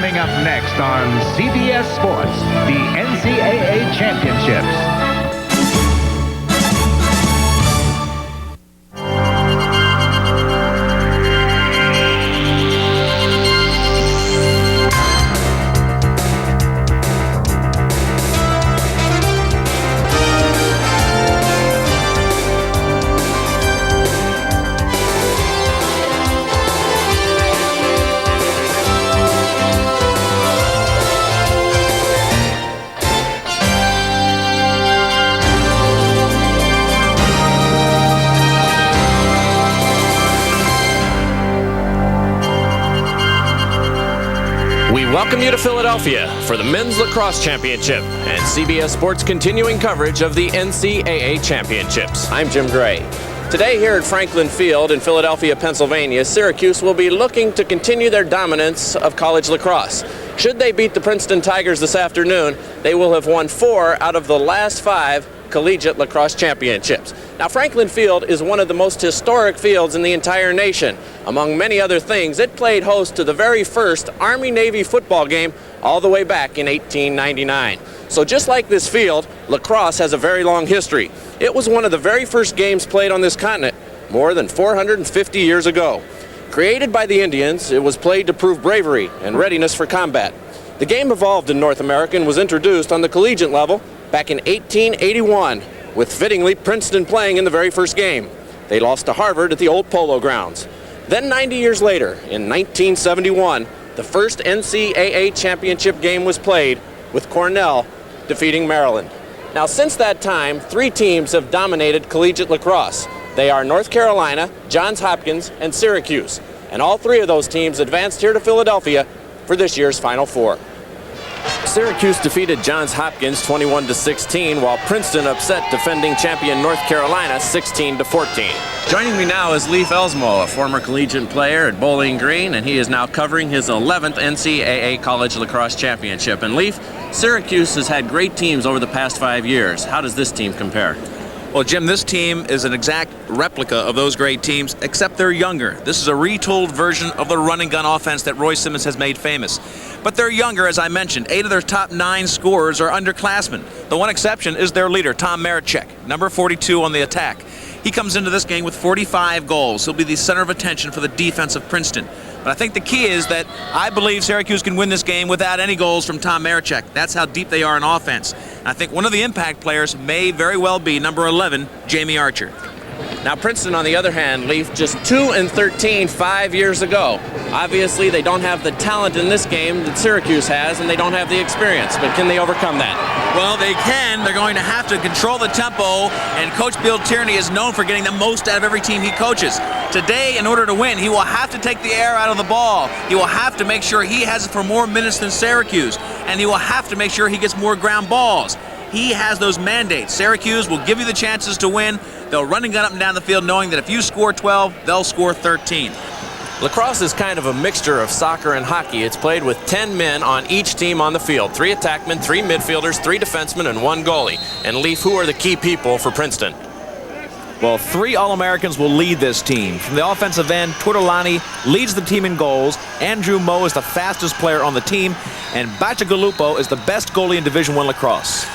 Coming up next on CBS Sports, the NCAA Championships. We welcome you to Philadelphia for the Men's Lacrosse Championship and CBS Sports' continuing coverage of the NCAA Championships. I'm Jim Gray. Today here at Franklin Field in Philadelphia, Pennsylvania, Syracuse will be looking to continue their dominance of college lacrosse. Should they beat the Princeton Tigers this afternoon, they will have won 4 out of the last 5 collegiate lacrosse championships. Now, Franklin Field is one of the most historic fields in the entire nation. Among many other things, it played host to the very first Army-Navy football game all the way back in 1899. So just like this field, lacrosse has a very long history. It was one of the very first games played on this continent more than 450 years ago. Created by the Indians, it was played to prove bravery and readiness for combat. The game evolved in North America and was introduced on the collegiate level back in 1881, with fittingly Princeton playing in the very first game. They lost to Harvard at the old Polo Grounds. Then 90 years later, in 1971, the first NCAA championship game was played, with Cornell defeating Maryland. Now, since that time, 3 teams have dominated collegiate lacrosse. They are North Carolina, Johns Hopkins, and Syracuse. And all 3 of those teams advanced here to Philadelphia for this year's Final Four. Syracuse defeated Johns Hopkins 21-16, while Princeton upset defending champion North Carolina 16-14. Joining me now is Leif Elsmo, a former collegiate player at Bowling Green, and he is now covering his 11th NCAA College Lacrosse Championship. And Leif, Syracuse has had great teams over the past 5 years. How does this team compare? Well, Jim, this team is an exact replica of those great teams, except they're younger. This is a retooled version of the run and gun offense that Roy Simmons has made famous. But they're younger, as I mentioned. 8 of their top 9 scorers are underclassmen. The one exception is their leader, Tom Maricek, number 42 on the attack. He comes into this game with 45 goals. He'll be the center of attention for the defense of Princeton. But I think the key is that I believe Syracuse can win this game without any goals from Tom Maricek. That's how deep they are in offense. I think one of the impact players may very well be number 11, Jamie Archer. Now, Princeton, on the other hand, Leaf, just 2-13 5 years ago. Obviously, they don't have the talent in this game that Syracuse has, and they don't have the experience. But can they overcome that? Well, they can. They're going to have to control the tempo, and Coach Bill Tierney is known for getting the most out of every team he coaches. Today, in order to win, he will have to take the air out of the ball. He will have to make sure he has it for more minutes than Syracuse, and he will have to make sure he gets more ground balls. He has those mandates. Syracuse will give you the chances to win. They'll run and gun up and down the field knowing that if you score 12, they'll score 13. Lacrosse is kind of a mixture of soccer and hockey. It's played with 10 men on each team on the field. 3 attackmen, 3 midfielders, 3 defensemen, and 1 goalie. And Leaf, who are the key people for Princeton? Well, 3 All-Americans will lead this team. From the offensive end, Tortolani leads the team in goals. Andrew Moe is the fastest player on the team. And Bacigalupo is the best goalie in Division I lacrosse.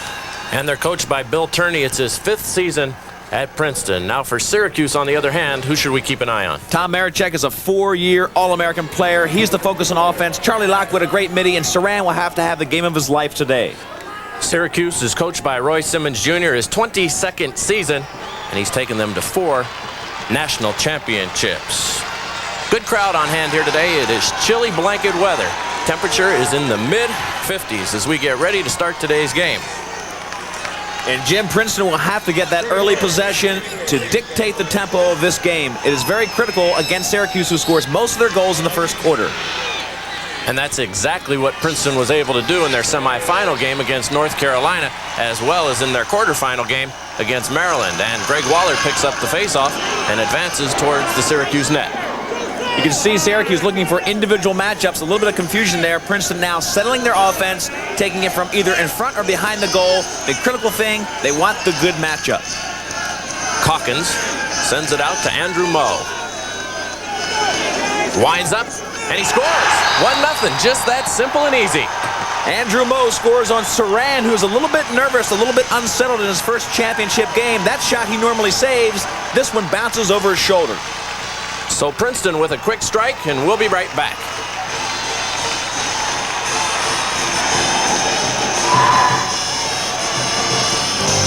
And they're coached by Bill Tierney. It's his 5th season at Princeton. Now for Syracuse, on the other hand, who should we keep an eye on? Tom Maricek is a 4-year All-American player. He's the focus on offense. Charlie Lockwood, a great midi, and Saran will have to have the game of his life today. Syracuse is coached by Roy Simmons Jr., his 22nd season, and he's taken them to 4 national championships. Good crowd on hand here today. It is chilly blanket weather. Temperature is in the mid-50s as we get ready to start today's game. And Jim, Princeton will have to get that early possession to dictate the tempo of this game. It is very critical against Syracuse, who scores most of their goals in the first quarter. And that's exactly what Princeton was able to do in their semifinal game against North Carolina, as well as in their quarterfinal game against Maryland. And Greg Waller picks up the faceoff and advances towards the Syracuse net. You can see Syracuse looking for individual matchups. A little bit of confusion there. Princeton now settling their offense, taking it from either in front or behind the goal. The critical thing, they want the good matchup. Calkins sends it out to Andrew Moe. Winds up And he scores. 1-0. Just that simple and easy. Andrew Moe scores on Saran, who's a little bit nervous, a little bit unsettled in his first championship game. That shot he normally saves. This one bounces over his shoulder. So Princeton with a quick strike, and we'll be right back.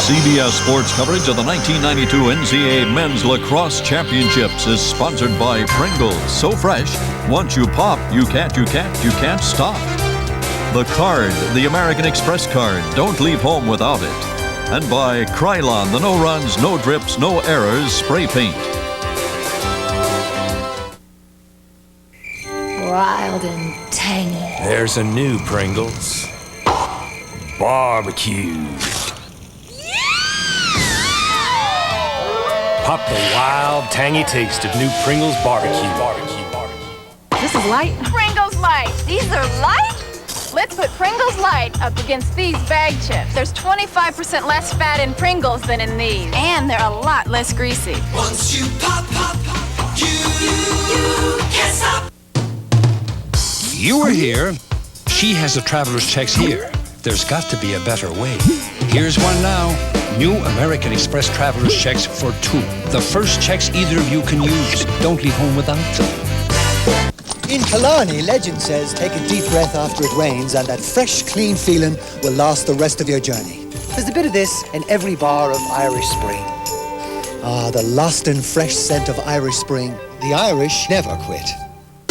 CBS Sports coverage of the 1992 NCAA Men's Lacrosse Championships is sponsored by Pringles. So fresh, once you pop, you can't stop. The Card, the American Express card. Don't leave home without it. And by Krylon, the no runs, no drips, no errors spray paint. Wild and tangy. There's a new Pringles. Barbecue. Pop the wild, tangy taste of new Pringles barbecue. This is light. Pringles Light. These are light? Let's put Pringles Light up against these bag chips. There's 25% less fat in Pringles than in these. And they're a lot less greasy. Once you pop, you can't stop. You were here. She has the traveler's checks here. There's got to be a better way. Here's one now. New American Express traveler's checks for 2. The first checks either of you can use. Don't leave home without them. In Killarney, legend says take a deep breath after it rains and that fresh, clean feeling will last the rest of your journey. There's a bit of this in every bar of Irish Spring. Ah, the lost and fresh scent of Irish Spring. The Irish never quit.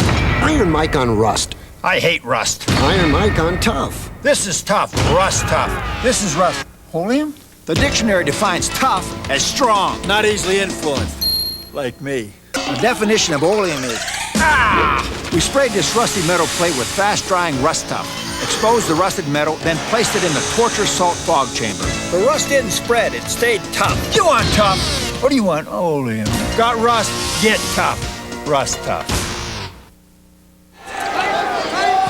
Iron Mike on rust. I hate rust. Iron Mike on tough. This is tough. Rust tough. This is rust. Oleum? The dictionary defines tough as strong, not easily influenced. Like me. The definition of oleum is, we sprayed this rusty metal plate with fast-drying rust tough, exposed the rusted metal, then placed it in the torture salt fog chamber. The rust didn't spread, it stayed tough. You want tough? What do you want? Oleum. Got rust? Get tough. Rust tough.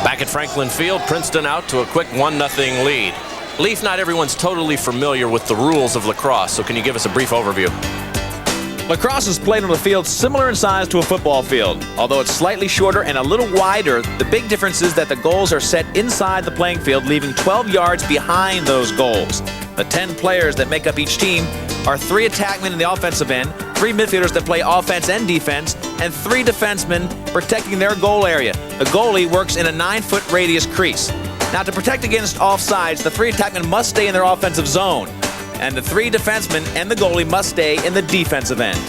Back at Franklin Field, Princeton out to a quick 1-0 lead. Leaf, not everyone's totally familiar with the rules of lacrosse, so can you give us a brief overview? Lacrosse is played on a field similar in size to a football field. Although it's slightly shorter and a little wider, the big difference is that the goals are set inside the playing field, leaving 12 yards behind those goals. The 10 players that make up each team are 3 attackmen in the offensive end, 3 midfielders that play offense and defense, and 3 defensemen protecting their goal area. The goalie works in a 9-foot radius crease. Now, to protect against offsides, the 3 attackmen must stay in their offensive zone, and the 3 defensemen and the goalie must stay in the defensive end.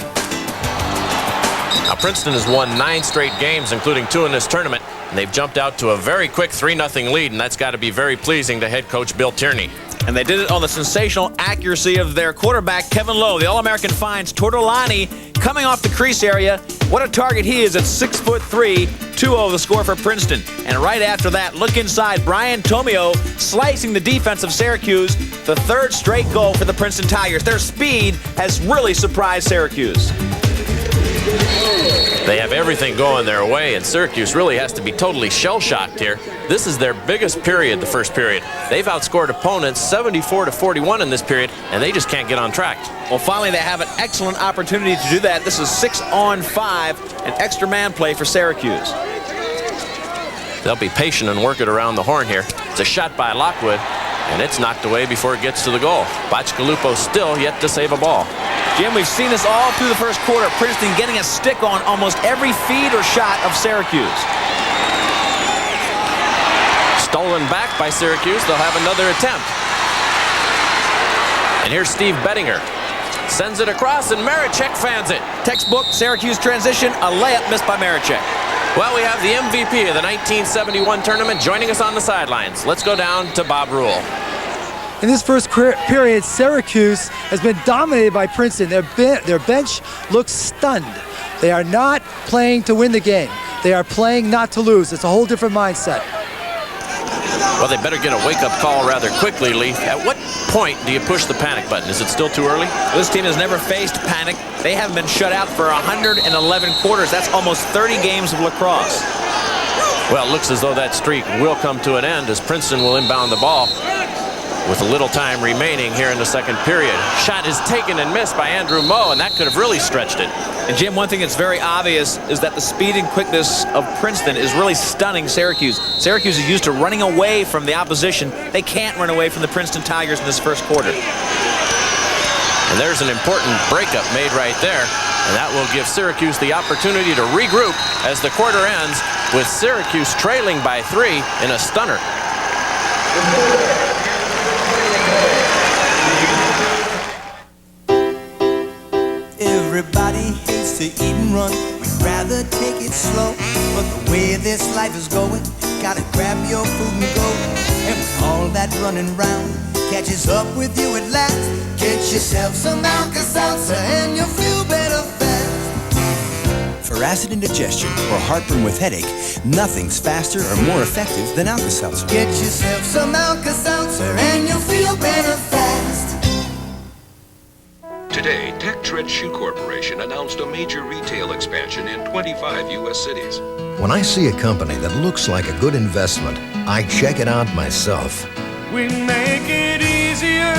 Now, Princeton has won 9 straight games, including 2 in this tournament, and they've jumped out to a very quick 3-0 lead, and that's got to be very pleasing to head coach Bill Tierney. And they did it on the sensational accuracy of their quarterback, Kevin Lowe. The All-American finds Tortolani coming off the crease area. What a target he is at 6'3", 2-0 the score for Princeton. And right after that, look inside, Brian Tomio slicing the defense of Syracuse. The 3rd straight goal for the Princeton Tigers. Their speed has really surprised Syracuse. They have everything going their way, and Syracuse really has to be totally shell-shocked here. This is their biggest period, the first period. They've outscored opponents 74-41 in this period, and they just can't get on track. Well, finally, they have an excellent opportunity to do that. This is 6-on-5, an extra man play for Syracuse. They'll be patient and work it around the horn here. It's a shot by Lockwood, and it's knocked away before it gets to the goal. Bachkalupo still yet to save a ball. Jim, we've seen this all through the first quarter. Princeton getting a stick on almost every feed or shot of Syracuse. Stolen back by Syracuse. They'll have another attempt. And here's Steve Bettinger. Sends it across, and Marichek fans it. Textbook Syracuse transition, a layup missed by Marichek. Well, we have the MVP of the 1971 tournament joining us on the sidelines. Let's go down to Bob Rule. In this first period, Syracuse has been dominated by Princeton. Their bench looks stunned. They are not playing to win the game. They are playing not to lose. It's a whole different mindset. Well, they better get a wake-up call rather quickly, Leaf. At what point do you push the panic button? Is it still too early? This team has never faced panic. They haven't been shut out for 111 quarters. That's almost 30 games of lacrosse. Well, it looks as though that streak will come to an end as Princeton will inbound the ball. with a little time remaining here in the second period. Shot is taken and missed by Andrew Moe, and that could have really stretched it. And Jim, one thing that's very obvious is that the speed and quickness of Princeton is really stunning Syracuse. Syracuse is used to running away from the opposition. They can't run away from the Princeton Tigers in this first quarter. And there's an important breakup made right there, and that will give Syracuse the opportunity to regroup as the quarter ends with Syracuse trailing by 3 in a stunner. Everybody hates to eat and run. We'd rather take it slow. But the way this life is going, gotta grab your food and go. And with all that running round, catches up with you at last. Get yourself some Alka-Seltzer and you'll feel better fast. For acid indigestion or heartburn with headache, nothing's faster or more effective than Alka-Seltzer. Get yourself some Alka-Seltzer and you'll feel better fast. Today, Tech Tread Shoe Corporation announced a major retail expansion in 25 U.S. cities. When I see a company that looks like a good investment, I check it out myself. We make it easier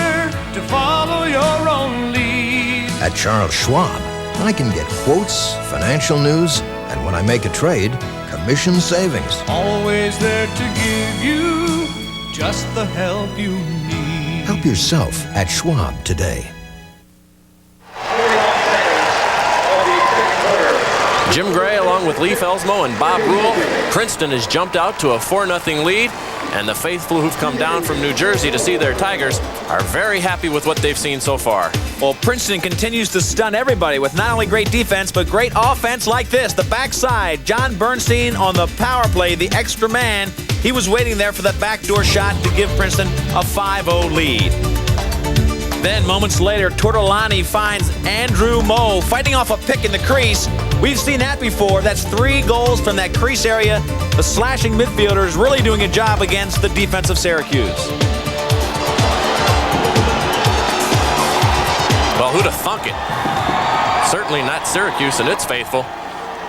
to follow your own lead. At Charles Schwab, I can get quotes, financial news, and when I make a trade, commission savings. Always there to give you just the help you need. Help yourself at Schwab today. Jim Gray along with Lee Felsmo and Bob Rule. Princeton has jumped out to a 4-0 lead, and the faithful who've come down from New Jersey to see their Tigers are very happy with what they've seen so far. Well, Princeton continues to stun everybody with not only great defense, but great offense like this. The backside, John Bernstein on the power play, the extra man. He was waiting there for that backdoor shot to give Princeton a 5-0 lead. Then, moments later, Tortolani finds Andrew Moe fighting off a pick in the crease. We've seen that before. That's 3 goals from that crease area. The slashing midfielder is really doing a job against the defense of Syracuse. Well, who'd have thunk it? Certainly not Syracuse and its faithful.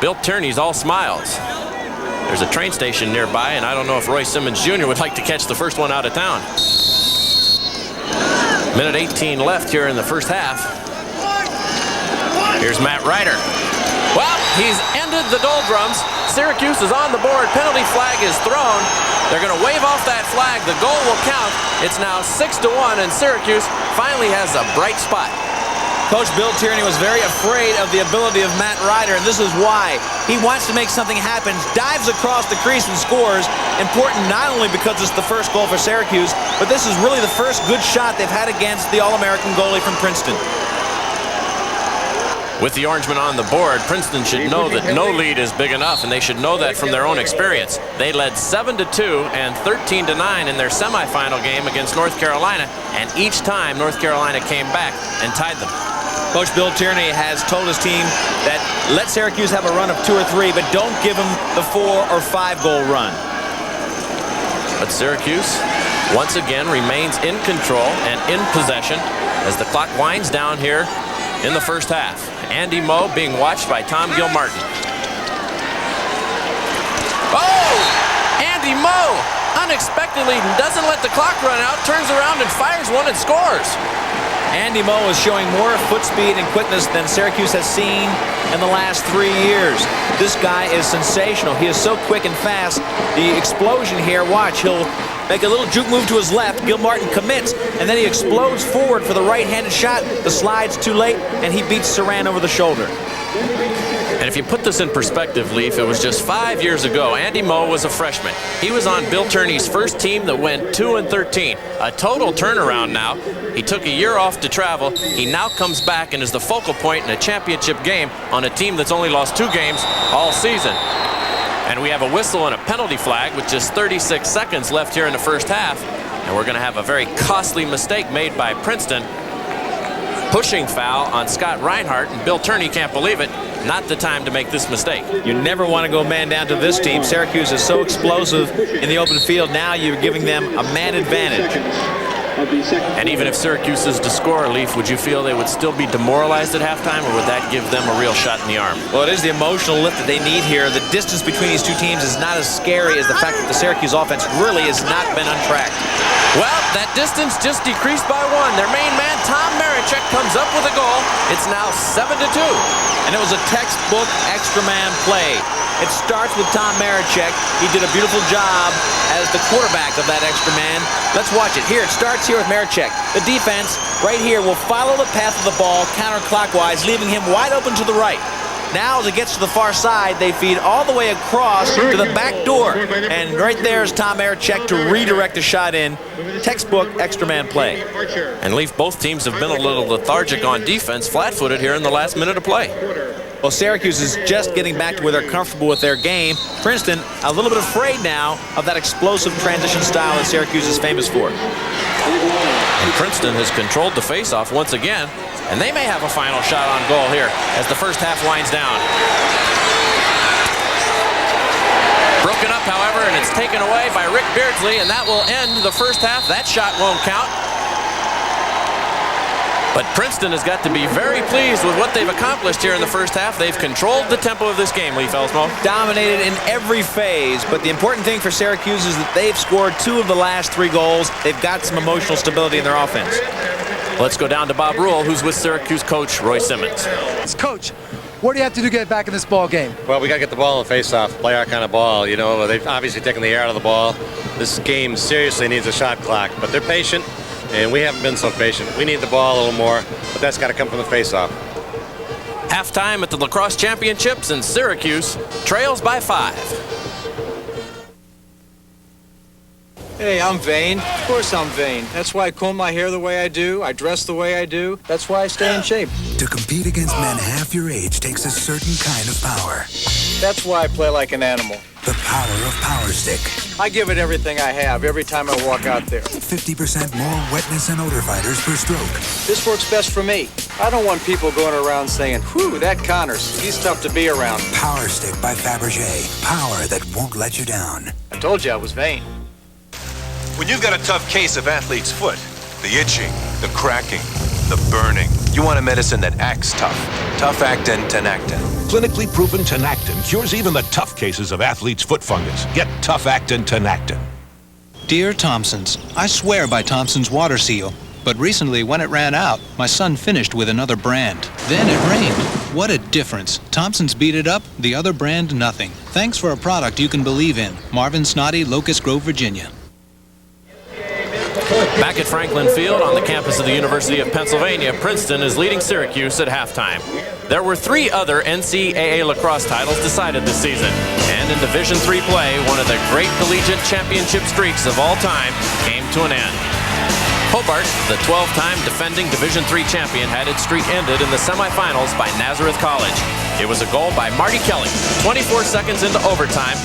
Bill Tierney's all smiles. There's a train station nearby, and I don't know if Roy Simmons Jr. would like to catch the first one out of town. Minute 18 left here in the first half. Here's Matt Ryder. Well, he's ended the doldrums. Syracuse is on the board. Penalty flag is thrown. They're going to wave off that flag. The goal will count. It's now 6-1, and Syracuse finally has a bright spot. Coach Bill Tierney was very afraid of the ability of Matt Ryder, and this is why. He wants to make something happen, dives across the crease and scores. Important not only because it's the first goal for Syracuse, but this is really the first good shot they've had against the All-American goalie from Princeton. With the Orangemen on the board, Princeton should know that no lead is big enough, and they should know that from their own experience. They led 7-2 and 13-9 in their semifinal game against North Carolina, and each time North Carolina came back and tied them. Coach Bill Tierney has told his team that let Syracuse have a run of 2 or 3, but don't give them the 4 or 5 goal run. But Syracuse once again remains in control and in possession as the clock winds down here in the first half. Andy Moe being watched by Tom Gilmartin. Oh! Andy Moe unexpectedly doesn't let the clock run out, turns around and fires one and scores. Andy Moe is showing more foot speed and quickness than Syracuse has seen in the last 3 years. This guy is sensational. He is so quick and fast. The explosion here, watch, he'll make a little juke move to his left. Gilmartin commits, and then he explodes forward for the right-handed shot. The slide's too late, and he beats Saran over the shoulder. And if you put this in perspective, Leaf, it was just 5 years ago. Andy Moe was a freshman. He was on Bill Tierney's first team that went 2-13. A total turnaround now. He took a year off to travel. He now comes back and is the focal point in a championship game on a team that's only lost 2 games all season. And we have a whistle and a penalty flag with just 36 seconds left here in the first half. And we're going to have a very costly mistake made by Princeton. Pushing foul on Scott Reinhardt, and Bill Tierney can't believe it. Not the time to make this mistake. You never want to go man down to this team. Syracuse is so explosive in the open field. Now you're giving them a man advantage. And even if Syracuse is to score, Leaf, would you feel they would still be demoralized at halftime, or would that give them a real shot in the arm? Well, it is the emotional lift that they need here. The distance between these two teams is not as scary as the fact that the Syracuse offense really has not been untracked. Well, that distance just decreased by 1. Their main man, Tom Marichek, comes up with a goal. It's now 7-2. And it was a textbook extra man play. It starts with Tom Marichek. He did a beautiful job as the quarterback of that extra man. Let's watch it. Here, it starts here with Marichek. The defense right here will follow the path of the ball counterclockwise, leaving him wide open to the right. Now, as it gets to the far side, they feed all the way across to the back door. And right there is Tom Marichek to redirect the shot in. Textbook extra man play. And Leaf, both teams have been a little lethargic on defense, flat-footed here in the last minute of play. Well, Syracuse is just getting back to where they're comfortable with their game. Princeton, a little bit afraid now of that explosive transition style that Syracuse is famous for. And Princeton has controlled the faceoff once again. And they may have a final shot on goal here as the first half winds down. Broken up, however, and it's taken away by Rick Beardsley, and that will end the first half. That shot won't count. But Princeton has got to be very pleased with what they've accomplished here in the first half. They've controlled the tempo of this game, Lee Felsmo. Dominated in every phase, but the important thing for Syracuse is that they've scored 2 of the last 3 goals. They've got some emotional stability in their offense. Let's go down to Bob Rule, who's with Syracuse coach Roy Simmons. Coach, what do you have to do to get back in this ball game? Well, we got to get the ball in face-off, play our kind of ball. You know, they've obviously taken the air out of the ball. This game seriously needs a shot clock, but they're patient, and we haven't been so patient. We need the ball a little more, but that's got to come from the face-off. Halftime at the Lacrosse Championships, and Syracuse trails by 5. Hey, I'm vain. Of course I'm vain. That's why I comb my hair the way I do. I dress the way I do. That's why I stay in shape. To compete against men half your age takes a certain kind of power. That's why I play like an animal. The power of Power Stick. I give it everything I have every time I walk out there. 50% more wetness and odor fighters per stroke. This works best for me. I don't want people going around saying, whew, that Connors, he's tough to be around. Power Stick by Fabergé. Power that won't let you down. I told you I was vain. When you've got a tough case of athlete's foot, the itching, the cracking, the burning, you want a medicine that acts tough. Tough Actin Tenactin. Clinically proven Tenactin cures even the tough cases of athlete's foot fungus. Get Tough Actin Tenactin. Dear Thompson's, I swear by Thompson's water seal. But recently, when it ran out, my son finished with another brand. Then it rained. What a difference. Thompson's beat it up, the other brand nothing. Thanks for a product you can believe in. Marvin Snoddy, Locust Grove, Virginia. Back at Franklin Field on the campus of the University of Pennsylvania, Princeton is leading Syracuse at halftime. There were 3 other NCAA lacrosse titles decided this season. And in Division III play, one of the great collegiate championship streaks of all time came to an end. Hobart, the 12-time defending Division III champion, had its streak ended in the semifinals by Nazareth College. It was a goal by Marty Kelly, 24 seconds into overtime,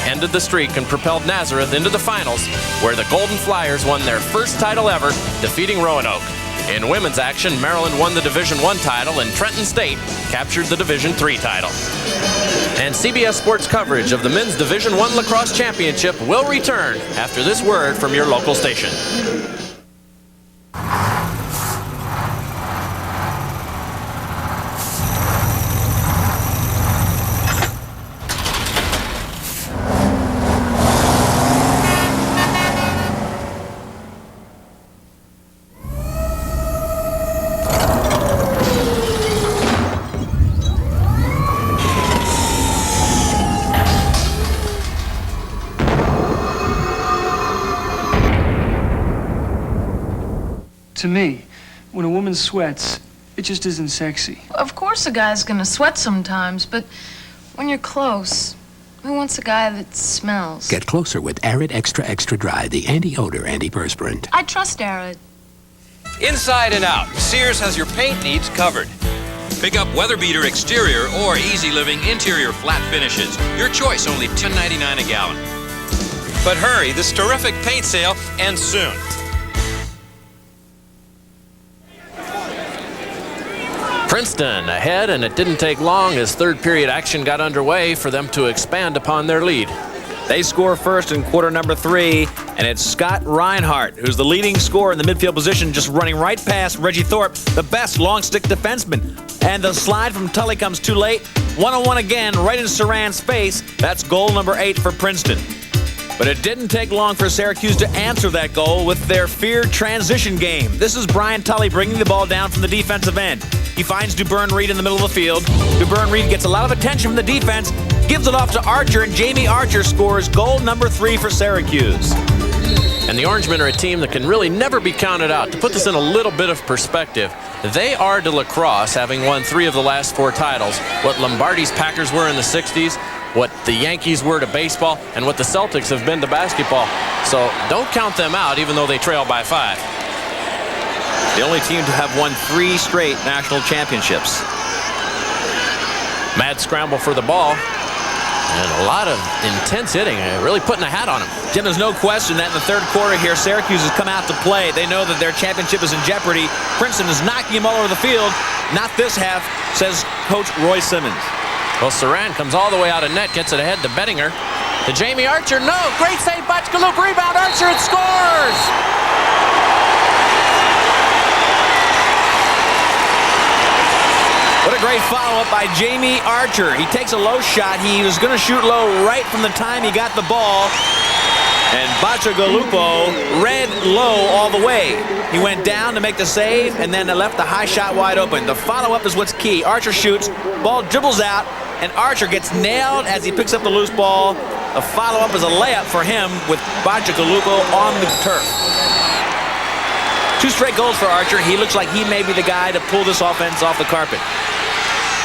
ended the streak and propelled Nazareth into the finals, where the Golden Flyers won their first title ever, defeating Roanoke. In women's action, Maryland won the Division I title, and Trenton State captured the Division III title. And CBS Sports coverage of the Men's Division I Lacrosse Championship will return after this word from your local station. To me, when a woman sweats, it just isn't sexy. Of course a guy's gonna sweat sometimes, but when you're close, who wants a guy that smells? Get closer with Arid Extra Extra Dry, the anti-odor antiperspirant. I trust Arid. Inside and out, Sears has your paint needs covered. Pick up Weather Beater exterior or Easy Living interior flat finishes. Your choice, only $10.99 a gallon. But hurry, this terrific paint sale ends soon. Princeton ahead, and it didn't take long as third period action got underway for them to expand upon their lead. They score first in quarter number 3, and it's Scott Reinhardt, who's the leading scorer in the midfield position, just running right past Reggie Thorpe, the best long stick defenseman. And the slide from Tully comes too late. 1-on-1 again, right in Saran's face. That's goal number 8 for Princeton. But it didn't take long for Syracuse to answer that goal with their feared transition game. This is Brian Tully bringing the ball down from the defensive end. He finds DuBurn Reed in the middle of the field. DuBurn Reed gets a lot of attention from the defense, gives it off to Archer, and Jamie Archer scores goal number 3 for Syracuse. And the Orangemen are a team that can really never be counted out. To put this in a little bit of perspective, they are to Lacrosse, having won 3 of the last 4 titles, what Lombardi's Packers were in the 60s, what the Yankees were to baseball, and what the Celtics have been to basketball. So don't count them out, even though they trail by 5. The only team to have won 3 straight national championships. Mad scramble for the ball. And a lot of intense hitting, really putting a hat on him. Jim, there's no question that in the third quarter here, Syracuse has come out to play. They know that their championship is in jeopardy. Princeton is knocking him all over the field. Not this half, says Coach Roy Simmons. Well, Saran comes all the way out of net, gets it ahead to Bettinger. To Jamie Archer, no! Great save, Bachkaluk, rebound, Archer, it scores! What a great follow-up by Jamie Archer. He takes a low shot. He was going to shoot low right from the time he got the ball. And Bachkaluk read low all the way. He went down to make the save and then left the high shot wide open. The follow-up is what's key. Archer shoots, ball dribbles out, and Archer gets nailed as he picks up the loose ball. The follow-up is a layup for him with Bachkaluk on the turf. 2 straight goals for Archer. He looks like he may be the guy to pull this offense off the carpet.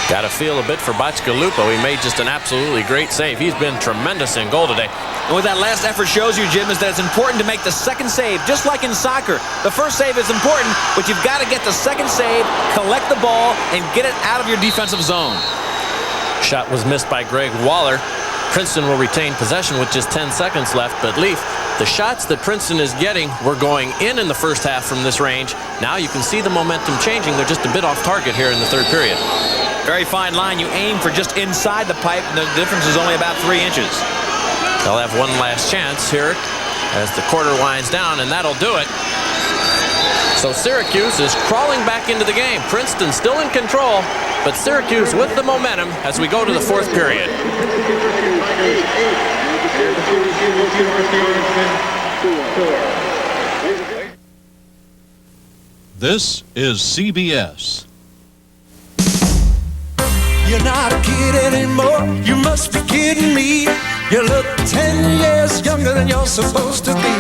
Got to feel a bit for Bachkaluk. He made just an absolutely great save. He's been tremendous in goal today. And what that last effort shows you, Jim, is that it's important to make the second save, just like in soccer. The first save is important, but you've got to get the second save, collect the ball, and get it out of your defensive zone. Shot was missed by Greg Waller. Princeton will retain possession with just 10 seconds left, but Leaf, the shots that Princeton is getting were going in the first half from this range. Now you can see the momentum changing. They're just a bit off target here in the third period. Very fine line. You aim for just inside the pipe, and the difference is only about 3 inches. They'll have one last chance here as the quarter winds down, and that'll do it. So Syracuse is crawling back into the game. Princeton still in control, but Syracuse with the momentum as we go to the fourth period. This is CBS. You're not a kid anymore, you must be kidding me. You look 10 years younger than you're supposed to be.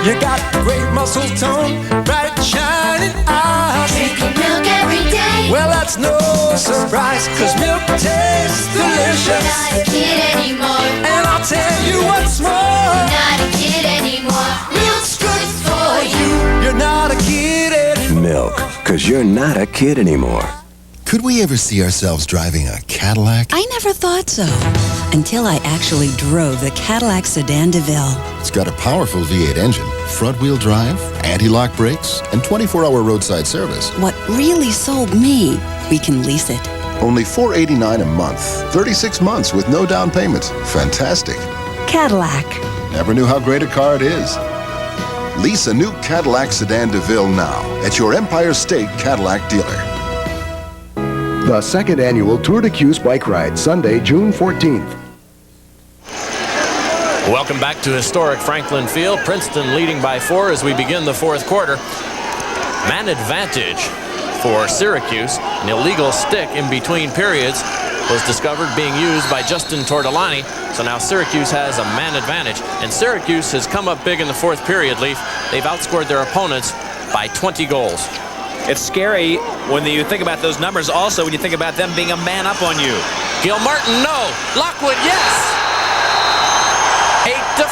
You got great muscle tone, bright shining eyes. Drinking milk every day. Well, that's no surprise, cause milk tastes delicious. You're not a kid anymore. And I'll tell you what's more. You're not a kid anymore. Milk's good for you. You're not a kid anymore. Milk, cause you're not a kid anymore. Could we ever see ourselves driving a Cadillac? I never thought so, until I actually drove the Cadillac Sedan DeVille. It's got a powerful V8 engine, front-wheel drive, anti-lock brakes, and 24-hour roadside service. What really sold me, we can lease it. Only $489 a month, 36 months with no down payment. Fantastic. Cadillac. Never knew how great a car it is. Lease a new Cadillac Sedan DeVille now at your Empire State Cadillac dealer. The second annual Tour de Cuse bike ride, Sunday, June 14th. Welcome back to historic Franklin Field. Princeton leading by 4 as we begin the fourth quarter. Man advantage for Syracuse. An illegal stick in between periods was discovered being used by Justin Tortolani. So now Syracuse has a man advantage. And Syracuse has come up big in the fourth period, Leaf. They've outscored their opponents by 20 goals. It's scary when you think about those numbers. Also, when you think about them being a man up on you. Gilmartin, no. Lockwood, yes. 8-5.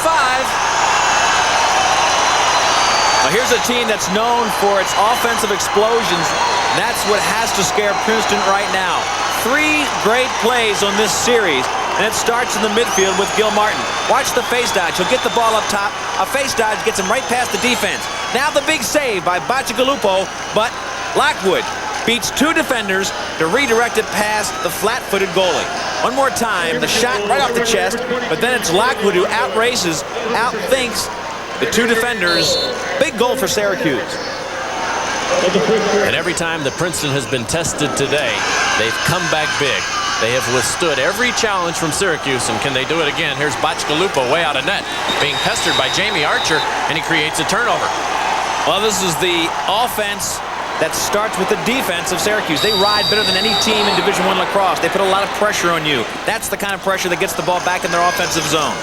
Now here's a team that's known for its offensive explosions. That's what has to scare Princeton right now. 3 great plays on this series, and it starts in the midfield with Gilmartin. Watch the face dodge. He'll get the ball up top. A face dodge gets him right past the defense. Now the big save by Bachkaluk, but Lockwood beats 2 defenders to redirect it past the flat-footed goalie. One more time, the shot right off the chest, but then it's Lockwood who outraces, outthinks the 2 defenders. Big goal for Syracuse. And every time that Princeton has been tested today, they've come back big. They have withstood every challenge from Syracuse, and can they do it again? Here's Bachkalupo way out of net, being pestered by Jamie Archer, and he creates a turnover. Well, this is the offense that starts with the defense of Syracuse. They ride better than any team in Division I lacrosse. They put a lot of pressure on you. That's the kind of pressure that gets the ball back in their offensive zone.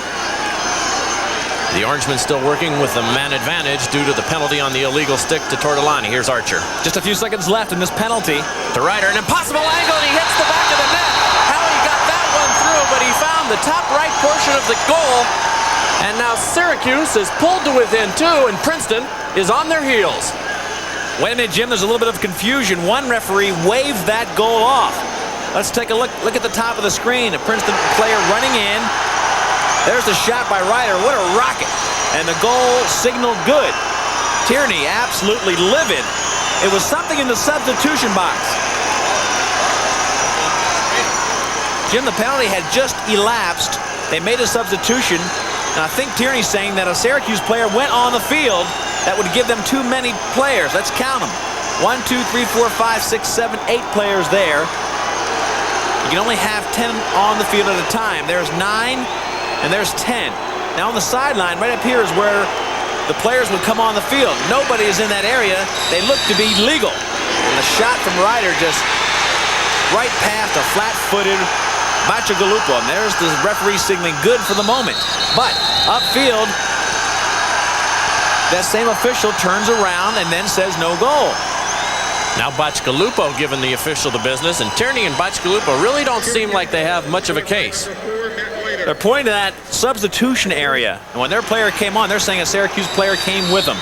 The Orangemen still working with the man advantage due to the penalty on the illegal stick to Tortolani. Here's Archer. Just a few seconds left in this penalty. To Ryder, an impossible angle, and he hits the back of the net. How he got that one through, but he found the top right portion of the goal. And now Syracuse is pulled to within 2, and Princeton is on their heels. Wait a minute, Jim, there's a little bit of confusion. One referee waved that goal off. Let's take a look. Look at the top of the screen. A Princeton player running in. There's the shot by Ryder. What a rocket. And the goal signaled good. Tierney absolutely livid. It was something in the substitution box. Jim, the penalty had just elapsed. They made a substitution. And I think Tierney's saying that a Syracuse player went on the field. That would give them too many players. Let's count them. 1, 2, 3, 4, 5, 6, 7, 8 players there. You can only have 10 on the field at a time. There's 9. And there's 10. Now on the sideline, right up here is where the players would come on the field. Nobody is in that area. They look to be legal. And the shot from Ryder just right past a flat-footed Bachkalupo. And there's the referee signaling good for the moment. But upfield, that same official turns around and then says no goal. Now Bachkalupo giving the official the business, and Tierney and Bachkalupo really don't seem like they have much of a case. They're pointing to that substitution area. And when their player came on, they're saying a Syracuse player came with them.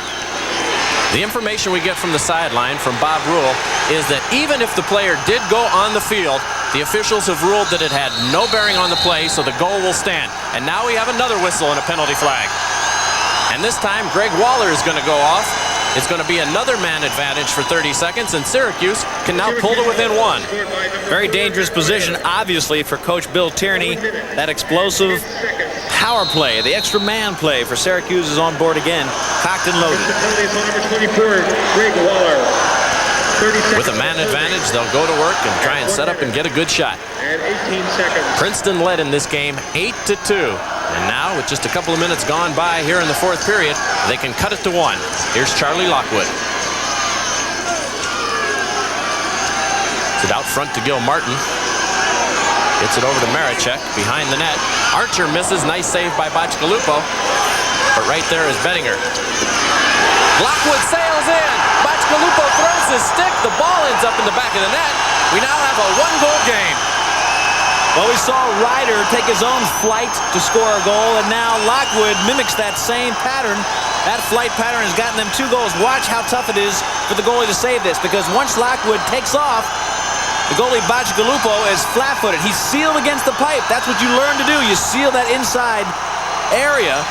The information we get from the sideline from Bob Rule is that even if the player did go on the field, the officials have ruled that it had no bearing on the play, so the goal will stand. And now we have another whistle and a penalty flag. And this time, Greg Waller is going to go off. It's going to be another man advantage for 30 seconds, and Syracuse can now pull to within 1. Very dangerous position, obviously, for Coach Bill Tierney. That explosive power play, the extra man play for Syracuse is on board again, cocked and loaded. With a man advantage, they'll go to work and try and set up and get a good shot. Princeton led in this game 8-2. And now, with just a couple of minutes gone by here in the 4th period, they can cut it to 1. Here's Charlie Lockwood. It's out front to Gil Martin. Gets it over to Marichek behind the net. Archer misses. Nice save by Bachkalupo. But right there is Bettinger. Lockwood sails in. Bachkalupo throws his stick. The ball ends up in the back of the net. We now have a 1-goal game. Well, we saw Ryder take his own flight to score a goal, and now Lockwood mimics that same pattern. That flight pattern has gotten them 2 goals. Watch how tough it is for the goalie to save this, because once Lockwood takes off, the goalie Bachkalupo is flat-footed. He's sealed against the pipe. That's what you learn to do. You seal that inside area,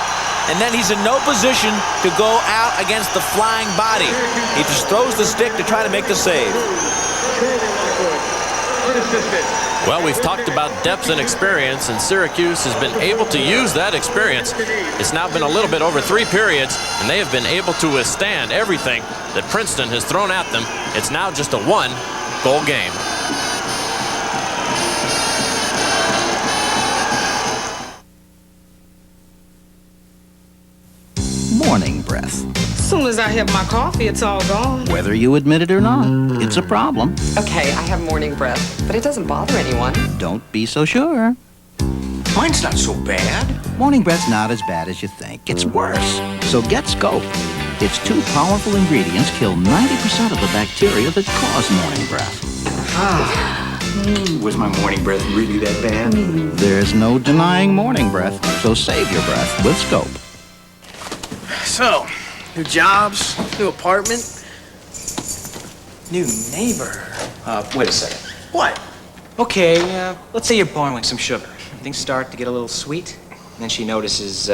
and then he's in no position to go out against the flying body. He just throws the stick to try to make the save. Well, we've talked about depth and experience, and Syracuse has been able to use that experience. It's now been a little bit over 3 periods, and they have been able to withstand everything that Princeton has thrown at them. It's now just a 1-goal game. Morning breath. As soon as I have my coffee, it's all gone. Whether you admit it or not, it's a problem. Okay, I have morning breath, but it doesn't bother anyone. Don't be so sure. Mine's not so bad. Morning breath's not as bad as you think. It's worse. So get Scope. Its 2 powerful ingredients kill 90% of the bacteria that cause morning breath. Was my morning breath really that bad? There's no denying morning breath, so save your breath with Scope. So, new jobs, new apartment, new neighbor. Wait a second. What? Okay, let's say you're borrowing some sugar. Things start to get a little sweet. And then she notices,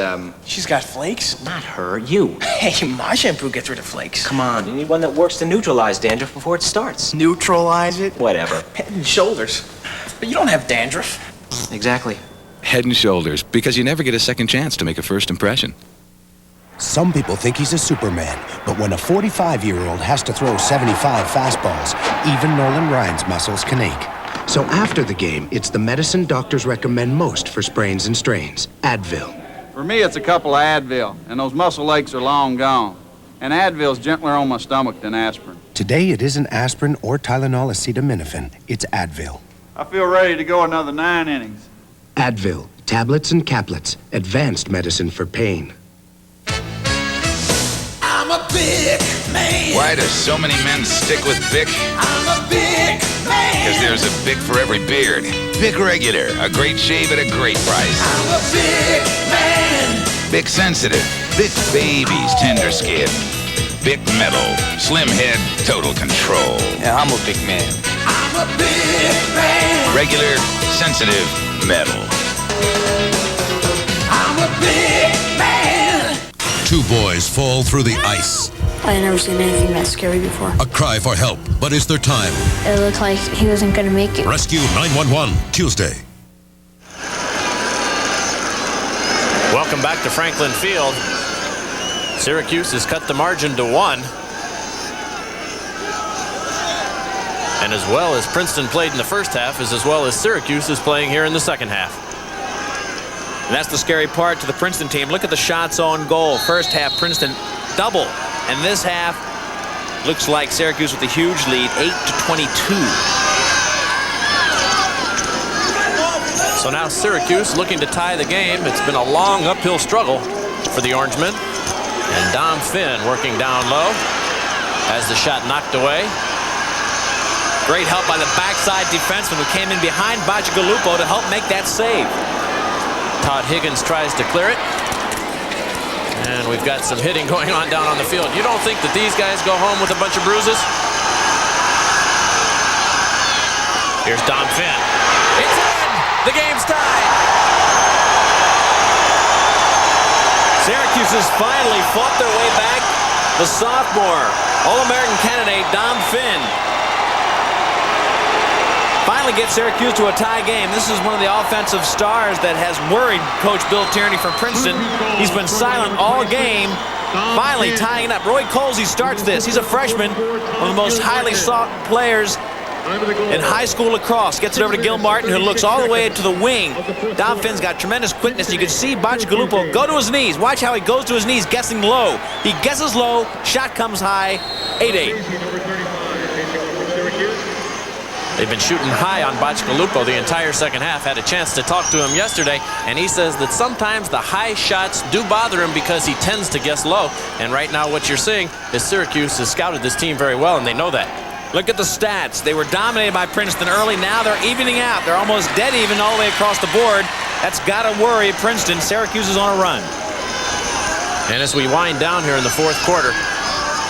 She's got flakes? Not her, you. Hey, my shampoo gets rid of flakes. Come on, you need one that works to neutralize dandruff before it starts. Neutralize it? Whatever. Head and Shoulders. But you don't have dandruff. Exactly. Head and Shoulders, because you never get a second chance to make a first impression. Some people think he's a Superman, but when a 45-year-old has to throw 75 fastballs, even Nolan Ryan's muscles can ache. So after the game, it's the medicine doctors recommend most for sprains and strains, Advil. For me, it's a couple of Advil, and those muscle aches are long gone. And Advil's gentler on my stomach than aspirin. Today, it isn't aspirin or Tylenol acetaminophen. It's Advil. I feel ready to go another 9 innings. Advil, tablets and caplets, advanced medicine for pain. I'm a big man. Why do so many men stick with Bic? I'm a big man. Because there's a Bic for every beard. Bic Regular, a great shave at a great price. I'm a big man. Bic Sensitive, Bic Baby's tender skin. Bic Metal, slim head, total control. Yeah, I'm a big man. I'm a big man. Regular, sensitive, metal. I'm a big man. Two boys fall through the ice. I had never seen anything that scary before. A cry for help, but is there time? It looked like he wasn't going to make it. Rescue 911, Tuesday. Welcome back to Franklin Field. Syracuse has cut the margin to 1. And as well as Princeton played in the first half, is as well as Syracuse is playing here in the second half. And that's the scary part to the Princeton team. Look at the shots on goal. First half, Princeton double. And this half looks like Syracuse with a huge lead, 8-22. So now Syracuse looking to tie the game. It's been a long uphill struggle for the Orangemen. And Dom Finn working down low. Has the shot knocked away. Great help by the backside defenseman who came in behind Bacigalupo to help make that save. Todd Higgins tries to clear it. And we've got some hitting going on down on the field. You don't think that these guys go home with a bunch of bruises? Here's Dom Finn. It's in! The game's tied! Syracuse has finally fought their way back. The sophomore, All-American candidate Dom Finn finally gets Syracuse to a tie game. This is one of the offensive stars that has worried Coach Bill Tierney from Princeton. He's been silent all game. Finally tying it up. Roy Colsey starts this. He's a freshman, one of the most highly sought players in high school lacrosse. Gets it over to Gil Martin, who looks all the way to the wing. Dom Finn's got tremendous quickness. You can see Bacigalupo go to his knees. Watch how he goes to his knees, guessing low. He guesses low. Shot comes high. 8-8. They've been shooting high on Bacigalupo the entire second half. Had a chance to talk to him yesterday, and he says that sometimes the high shots do bother him because he tends to guess low. And right now what you're seeing is Syracuse has scouted this team very well, and they know that. Look at the stats. They were dominated by Princeton early. Now they're evening out. They're almost dead even all the way across the board. That's got to worry Princeton. Syracuse is on a run. And as we wind down here in the fourth quarter,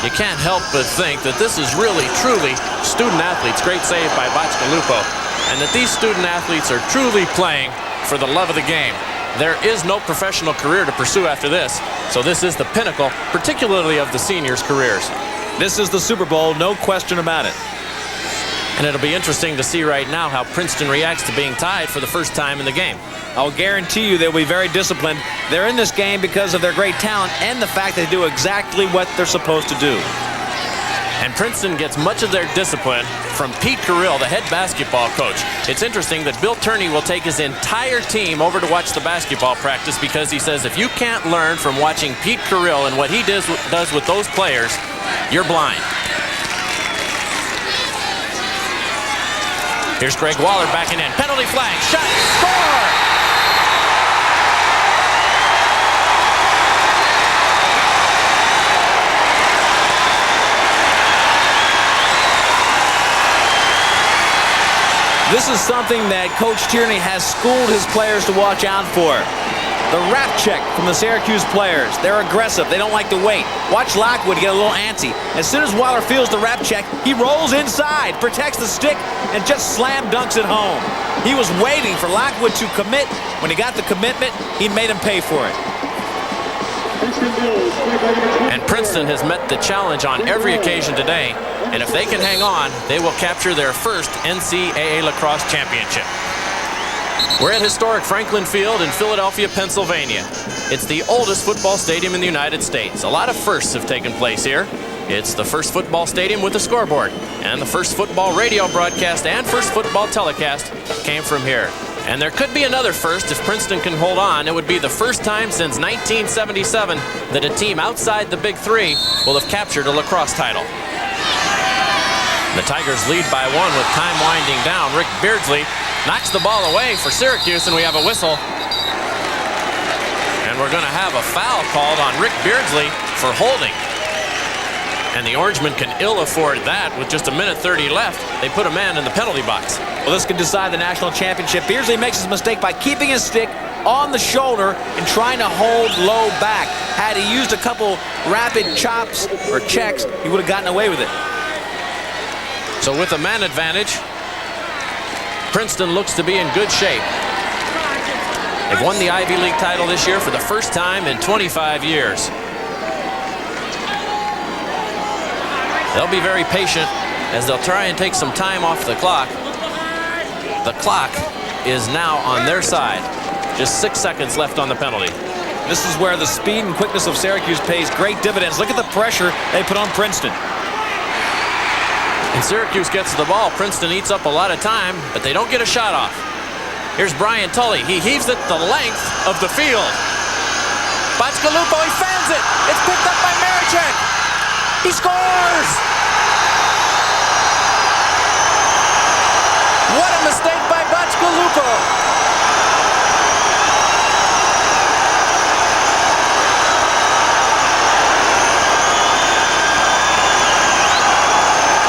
you can't help but think that this is really, truly student athletes. Great save by Bacigalupo. And that these student athletes are truly playing for the love of the game. There is no professional career to pursue after this. So this is the pinnacle, particularly of the seniors' careers. This is the Super Bowl, no question about it. And it'll be interesting to see right now how Princeton reacts to being tied for the first time in the game. I'll guarantee you they'll be very disciplined. They're in this game because of their great talent and the fact they do exactly what they're supposed to do. And Princeton gets much of their discipline from Pete Carrill, the head basketball coach. It's interesting that Bill Tierney will take his entire team over to watch the basketball practice because he says if you can't learn from watching Pete Carrill and what he does with those players, you're blind. Here's Greg Waller backing in. Penalty flag. Shot. Score! This is something that Coach Tierney has schooled his players to watch out for. The rap check from the Syracuse players. They're aggressive. They don't like to wait. Watch Lockwood get a little antsy. As soon as Waller feels the rap check, he rolls inside, protects the stick, and just slam dunks it home. He was waiting for Lockwood to commit. When he got the commitment, he made him pay for it. And Princeton has met the challenge on every occasion today. And if they can hang on, they will capture their first NCAA lacrosse championship. We're at historic Franklin Field in Philadelphia, Pennsylvania. It's the oldest football stadium in the United States. A lot of firsts have taken place here. It's the first football stadium with a scoreboard, and the first football radio broadcast and first football telecast came from here. And there could be another first if Princeton can hold on. It would be the first time since 1977 that a team outside the Big Three will have captured a lacrosse title. The Tigers lead by 1 with time winding down. Rick Beardsley knocks the ball away for Syracuse, and we have a whistle. And we're going to have a foul called on Rick Beardsley for holding. And the Orangemen can ill afford that. With just 1:30 left, they put a man in the penalty box. Well, this could decide the national championship. Beardsley makes his mistake by keeping his stick on the shoulder and trying to hold low back. Had he used a couple rapid chops or checks, he would have gotten away with it. So with a man advantage, Princeton looks to be in good shape. They've won the Ivy League title this year for the first time in 25 years. They'll be very patient as they'll try and take some time off the clock. The clock is now on their side. Just 6 seconds left on the penalty. This is where the speed and quickness of Syracuse pays great dividends. Look at the pressure they put on Princeton. And Syracuse gets the ball. Princeton eats up a lot of time, but they don't get a shot off. Here's Brian Tully. He heaves it the length of the field. Bachkalupo, he fans it. It's picked up by Marichek. He scores! What a mistake by Bachkalupo.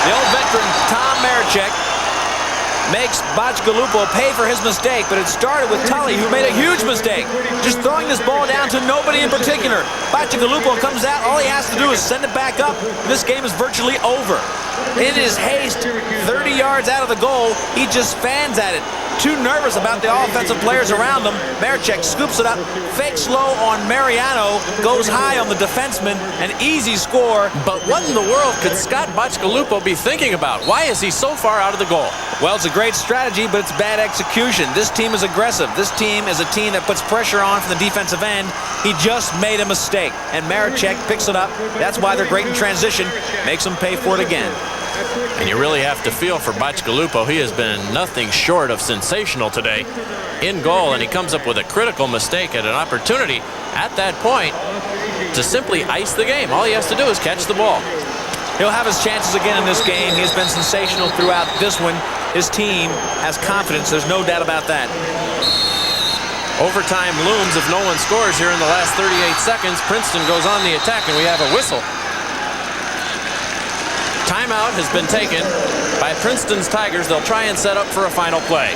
The old veteran Tom Marichek makes Bachkalupo pay for his mistake, but it started with Tully, who made a huge mistake, just throwing this ball down to nobody in particular. Bachkalupo comes out, all he has to do is send it back up, and this game is virtually over. In his haste, 30 yards out of the goal, he just fans at it. Too nervous about the offensive players around him. Marichek scoops it up, fakes low on Mariano, goes high on the defenseman, an easy score. But what in the world could Scott Bachkalupo be thinking about? Why is he so far out of the goal? Well, it's a great strategy, but it's bad execution. This team is aggressive. This team is a team that puts pressure on from the defensive end. He just made a mistake, and Marichek picks it up. That's why they're great in transition. Makes them pay for it again. And you really have to feel for Bachkalupo. He has been nothing short of sensational today in goal, and he comes up with a critical mistake at an opportunity at that point to simply ice the game. All he has to do is catch the ball. He'll have his chances again in this game. He's been sensational throughout this one. His team has confidence. There's no doubt about that. Overtime looms if no one scores here in the last 38 seconds. Princeton goes on the attack, and we have a whistle. Timeout has been taken by Princeton's Tigers. They'll try and set up for a final play.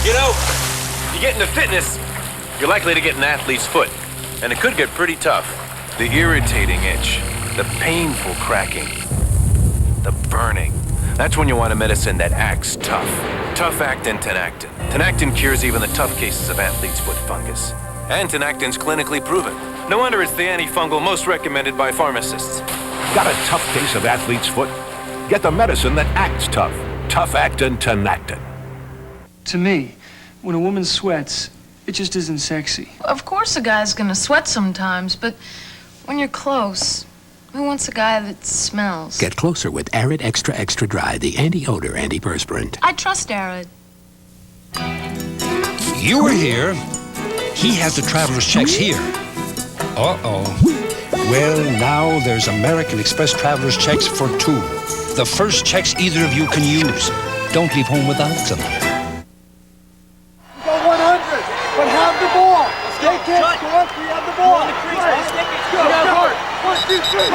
You know, you get into fitness, you're likely to get an athlete's foot, and it could get pretty tough. The irritating itch, the painful cracking, the burning. That's when you want a medicine that acts tough. Tough-actin Tenactin. Tenactin cures even the tough cases of athlete's foot fungus. And Tenactin's clinically proven. No wonder it's the antifungal most recommended by pharmacists. Got a tough case of athlete's foot? Get the medicine that acts tough. Tough-actin Tenactin. To me, when a woman sweats, it just isn't sexy. Of course a guy's gonna sweat sometimes, but when you're close, who wants a guy that smells? Get closer with Arid Extra Extra Dry, the anti-odor antiperspirant. I trust Arid. You were here. He has the traveler's checks here. Uh-oh. Well, now there's American Express traveler's checks for 2. The first checks either of you can use. Don't leave home without them. Go 100, but have the ball. Stay kids, go up, we have the ball. Let's go, hard. 1, 2, 3.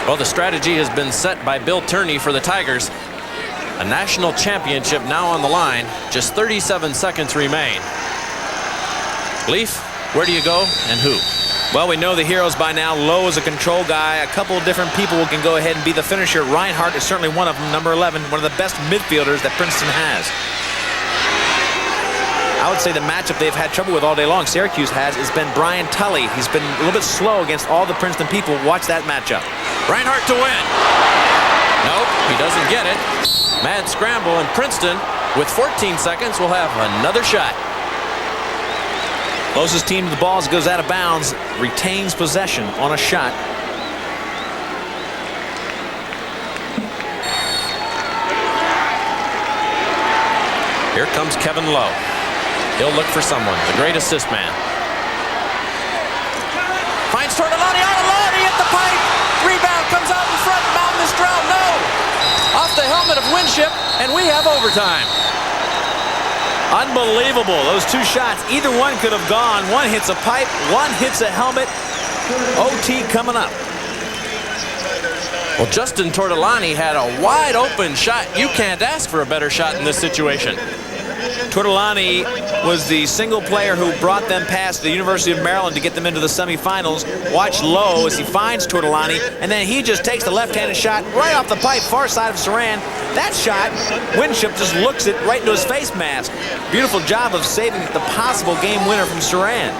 Well, the strategy has been set by Bill Turney for the Tigers. A national championship now on the line. Just 37 seconds remain. Leaf, where do you go and who? Well, we know the heroes by now. Lowe is a control guy. A couple of different people who can go ahead and be the finisher. Reinhardt is certainly one of them, number 11, one of the best midfielders that Princeton has. I would say the matchup they've had trouble with all day long, Syracuse has been Brian Tully. He's been a little bit slow against all the Princeton people. Watch that matchup. Reinhardt to win. Nope, he doesn't get it. Mad scramble, and Princeton, with 14 seconds, will have another shot. Closest team to the ball as it goes out of bounds retains possession on a shot. Here comes Kevin Lowe. He'll look for someone, the great assist man. Finds Tortolani on alone, he hit the pipe. Rebound comes out in front, Mountain is drowned, no. Off the helmet of Winship, and we have overtime. Unbelievable, those two shots, either one could have gone. One hits a pipe, one hits a helmet. OT coming up. Well, Justin Tortolani had a wide open shot. You can't ask for a better shot in this situation. Tortolani was the single player who brought them past the University of Maryland to get them into the semifinals. Watch Lowe as he finds Tortolani, and then he just takes the left-handed shot right off the pipe, far side of Saran. That shot, Winship just looks it right into his face mask. Beautiful job of saving the possible game winner from Saran.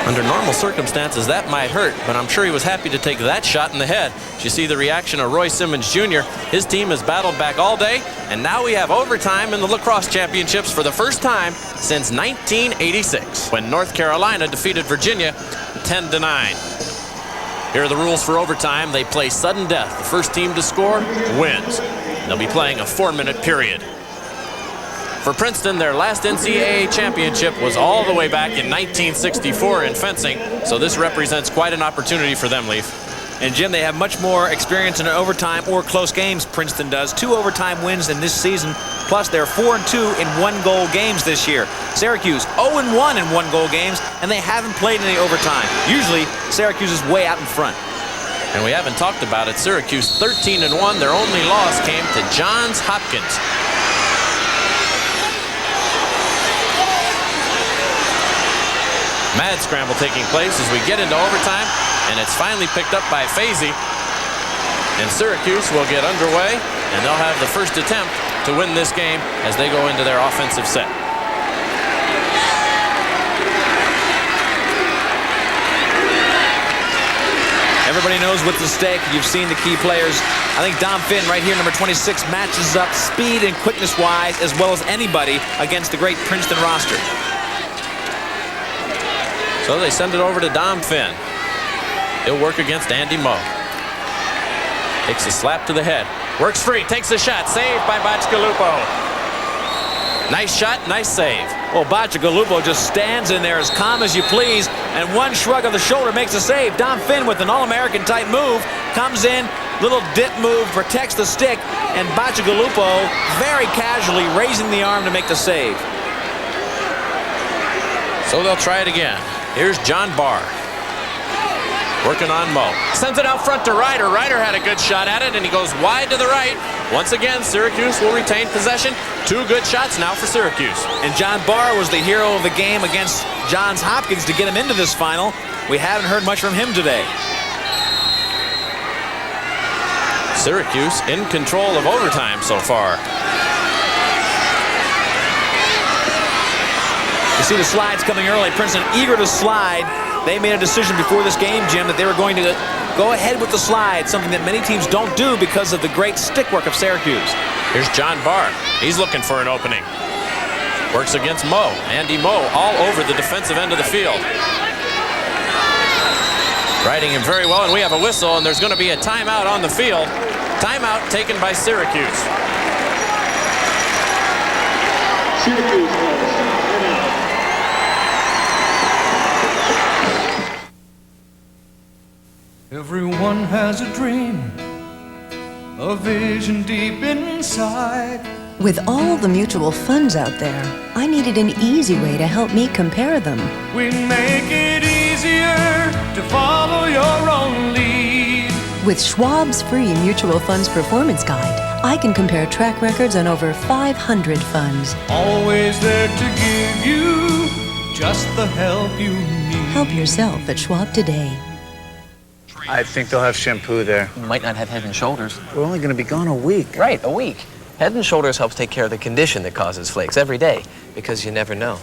Under normal circumstances, that might hurt, but I'm sure he was happy to take that shot in the head. You see the reaction of Roy Simmons Jr. His team has battled back all day, and now we have overtime in the lacrosse championships for the first time since 1986, when North Carolina defeated Virginia 10-9. Here are the rules for overtime. They play sudden death. The first team to score wins. They'll be playing a 4-minute period. For Princeton, their last NCAA championship was all the way back in 1964 in fencing, so this represents quite an opportunity for them, Leaf. And Jim, they have much more experience in overtime or close games, Princeton does. 2 overtime wins in this season, plus they're 4-2 in 1-goal games this year. Syracuse 0-1 in 1-goal games, and they haven't played any overtime. Usually, Syracuse is way out in front. And we haven't talked about it. Syracuse 13-1. Their only loss came to Johns Hopkins. Mad scramble taking place as we get into overtime, and it's finally picked up by Fazy. And Syracuse will get underway, and they'll have the first attempt to win this game as they go into their offensive set. Everybody knows what's at stake. You've seen the key players. I think Dom Finn right here, number 26, matches up speed and quickness-wise as well as anybody against the great Princeton roster. So they send it over to Dom Finn. He'll work against Andy Moe. Takes a slap to the head. Works free, takes a shot. Saved by Bacigalupo. Nice shot, nice save. Well, Bacigalupo just stands in there as calm as you please, and one shrug of the shoulder makes a save. Dom Finn with an All-American type move comes in, little dip move, protects the stick, and Bacigalupo very casually raising the arm to make the save. So they'll try it again. Here's John Barr. Working on Moe. Sends it out front to Ryder. Ryder had a good shot at it, and he goes wide to the right. Once again, Syracuse will retain possession. 2 good shots now for Syracuse. And John Barr was the hero of the game against Johns Hopkins to get him into this final. We haven't heard much from him today. Syracuse in control of overtime so far. You see the slides coming early. Princeton eager to slide. They made a decision before this game, Jim, that they were going to go ahead with the slide, something that many teams don't do because of the great stick work of Syracuse. Here's John Barr. He's looking for an opening. Works against Moe. Andy Moe all over the defensive end of the field. Riding him very well, and we have a whistle, and there's going to be a timeout on the field. Timeout taken by Syracuse. Everyone has a dream, a vision deep inside. With all the mutual funds out there, I needed an easy way to help me compare them. We make it easier to follow your own lead. With Schwab's free Mutual Funds Performance Guide, I can compare track records on over 500 funds. Always there to give you just the help you need. Help yourself at Schwab today. I think they'll have shampoo there. We might not have Head and Shoulders. We're only going to be gone a week. Right, a week. Head and Shoulders helps take care of the condition that causes flakes every day, because you never know.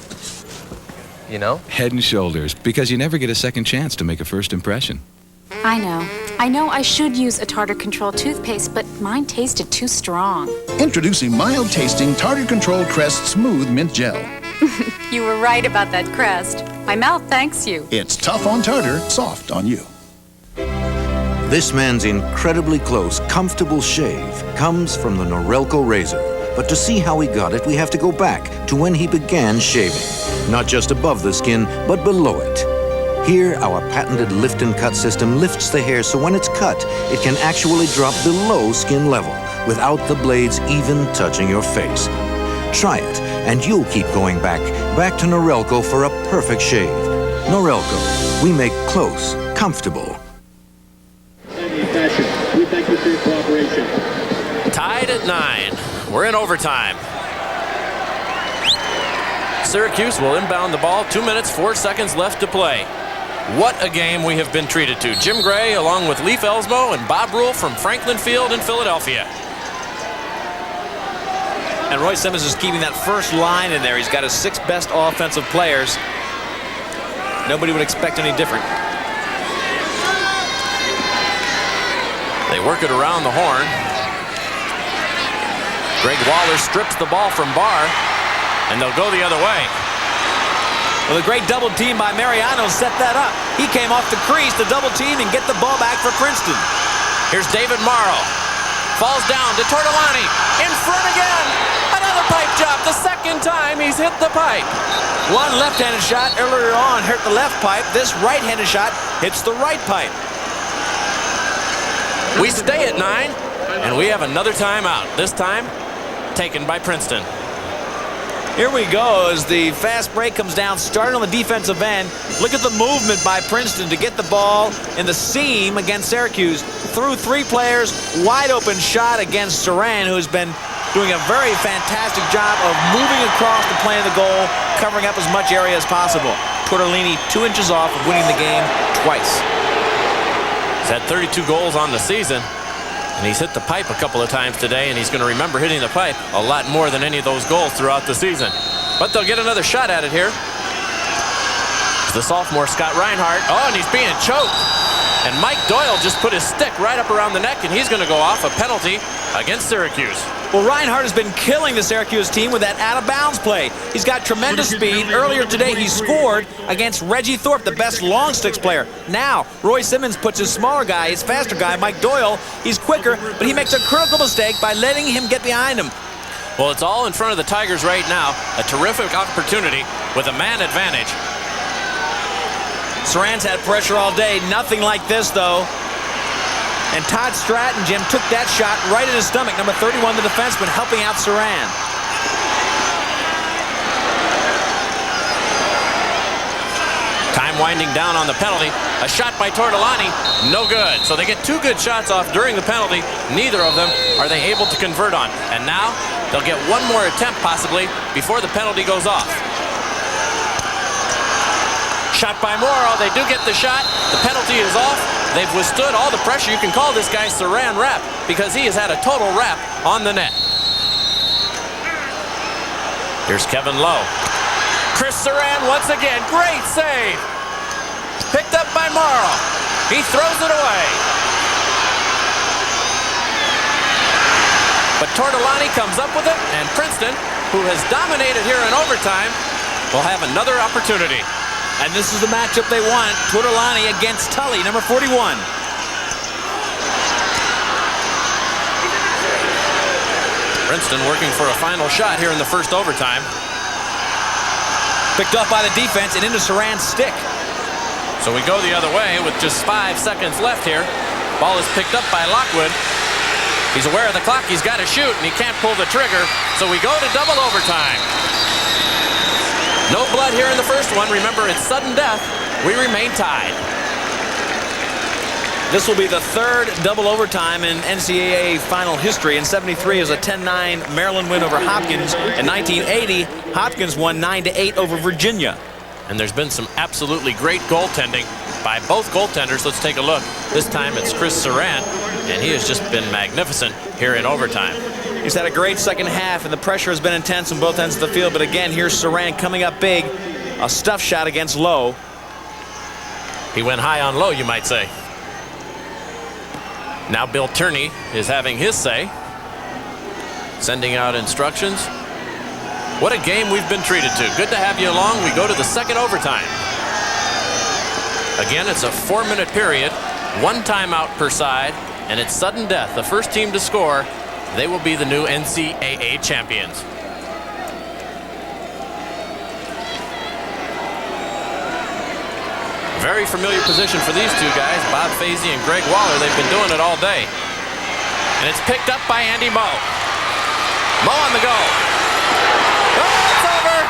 You know? Head and Shoulders, because you never get a second chance to make a first impression. I know I should use a tartar control toothpaste, but mine tasted too strong. Introducing mild-tasting Tartar Control Crest Smooth Mint Gel. You were right about that crest. My mouth thanks you. It's tough on tartar, soft on you. This man's incredibly close, comfortable shave comes from the Norelco razor. But to see how he got it, we have to go back to when he began shaving. Not just above the skin, but below it. Here, our patented lift and cut system lifts the hair so when it's cut, it can actually drop below skin level without the blades even touching your face. Try it, and you'll keep going back to Norelco for a perfect shave. Norelco, we make close, comfortable. We thank you for your cooperation. Tied at 9. We're in overtime. Syracuse will inbound the ball. 2 minutes, 4 seconds left to play. What a game we have been treated to. Jim Gray along with Leif Ellsmo and Bob Rule from Franklin Field in Philadelphia. And Roy Simmons is keeping that first line in there. He's got his 6 best offensive players. Nobody would expect any different. They work it around the horn. Greg Waller strips the ball from Barr, and they'll go the other way. Well, a great double team by Mariano set that up. He came off the crease to double team and get the ball back for Princeton. Here's David Morrow. Falls down to Tortolani. In front again. Another pipe job. The second time he's hit the pipe. One left-handed shot earlier on hurt the left pipe. This right-handed shot hits the right pipe. We stay at 9, and we have another timeout. This time taken by Princeton. Here we go as the fast break comes down, starting on the defensive end. Look at the movement by Princeton to get the ball in the seam against Syracuse. Through 3 players, wide open shot against Saran, who's been doing a very fantastic job of moving across the plane of the goal, covering up as much area as possible. Tortolini 2 inches off of winning the game twice. He's had 32 goals on the season. And he's hit the pipe a couple of times today, and he's going to remember hitting the pipe a lot more than any of those goals throughout the season. But they'll get another shot at it here. It's the sophomore Scott Reinhardt. Oh, and he's being choked. And Mike Doyle just put his stick right up around the neck, and he's going to go off a penalty against Syracuse. Well, Reinhardt has been killing the Syracuse team with that out-of-bounds play. He's got tremendous speed. Earlier today, he scored against Reggie Thorpe, the best long sticks player. Now, Roy Simmons puts his smaller guy, his faster guy, Mike Doyle. He's quicker, but he makes a critical mistake by letting him get behind him. Well, it's all in front of the Tigers right now. A terrific opportunity with a man advantage. Saran's had pressure all day. Nothing like this, though. And Todd Stratton, Jim, took that shot right in his stomach. Number 31, the defenseman, helping out Saran. Time winding down on the penalty. A shot by Tortolani, no good. So they get 2 good shots off during the penalty. Neither of them are they able to convert on. And now they'll get 1 more attempt possibly before the penalty goes off. Shot by Morrow. They do get the shot. The penalty is off. They've withstood all the pressure. You can call this guy Saran Wrap because he has had a total wrap on the net. Here's Kevin Lowe. Chris Saran once again. Great save. Picked up by Morrow. He throws it away. But Tortolani comes up with it, and Princeton, who has dominated here in overtime, will have another opportunity. And this is the matchup they want. Tortolani against Tully, number 41. Princeton working for a final shot here in the first overtime. Picked up by the defense and into Saran's stick. So we go the other way with just 5 seconds left here. Ball is picked up by Lockwood. He's aware of the clock. He's got to shoot, and he can't pull the trigger. So we go to double overtime. No blood here in the first one. Remember, it's sudden death. We remain tied. This will be the 3rd double overtime in NCAA final history. In '73 is a 10-9 Maryland win over Hopkins. In 1980, Hopkins won 9-8 over Virginia. And there's been some absolutely great goaltending by both goaltenders. Let's take a look. This time it's Chris Saran, and he has just been magnificent here in overtime. He's had a great second half, and the pressure has been intense on both ends of the field. But again, here's Saran coming up big. A stuff shot against Lowe. He went high on Lowe, you might say. Now Bill Turney is having his say, sending out instructions. What a game we've been treated to. Good to have you along. We go to the second overtime. Again, it's a 4-minute period, 1 timeout per side, and it's sudden death. The first team to score, they will be the new NCAA champions. Very familiar position for these two guys, Bob Fazy and Greg Waller. They've been doing it all day. And it's picked up by Andy Moe. Moe on the goal. Oh, it's over!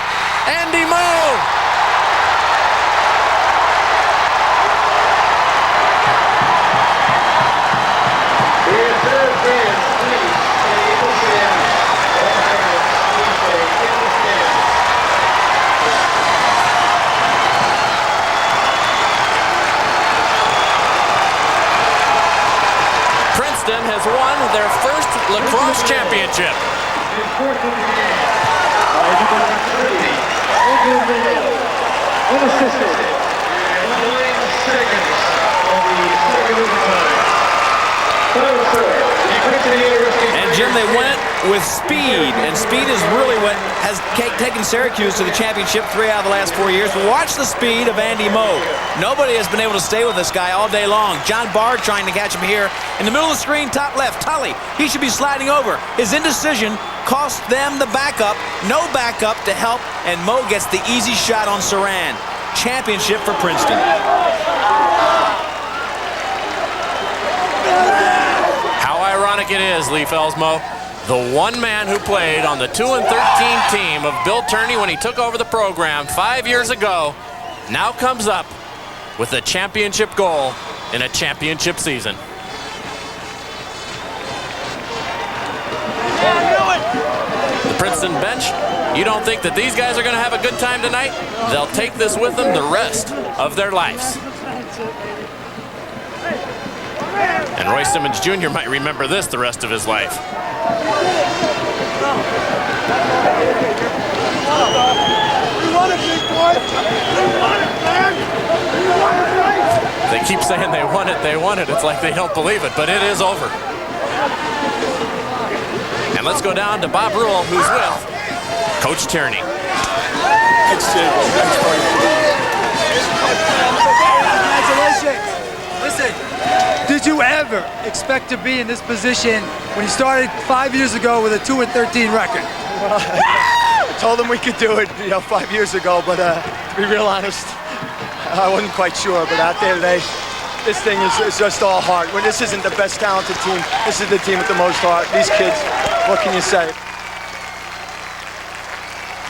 Andy Moe! Princeton has won their first lacrosse championship. And Jim, they went with speed, and speed is really what has taken Syracuse to the championship 3 out of the last 4 years. But watch the speed of Andy Moe. Nobody has been able to stay with this guy all day long. John Bard trying to catch him here. In the middle of the screen, top left, Tully. He should be sliding over. His indecision cost them the backup. No backup to help, and Moe gets the easy shot on Saran. Championship for Princeton. How ironic it is, Lee Felsmo, the one man who played on the 2-13 team of Bill Turney when he took over the program 5 years ago, now comes up with a championship goal in a championship season. The Princeton bench, you don't think that these guys are going to have a good time tonight? They'll take this with them the rest of their lives. And Roy Simmons Jr. might remember this the rest of his life. They keep saying they won it, they won it. It's like they don't believe it, but it is over. And let's go down to Bob Rule, who's with Coach Tierney. Congratulations. Listen, did you ever expect to be in this position when you started 5 years ago with a 2-13 record? I told them we could do it, 5 years ago, but to be real honest, I wasn't quite sure. But out there today, this thing is just all heart. When this isn't the best talented team, this is the team with the most heart. These kids, what can you say?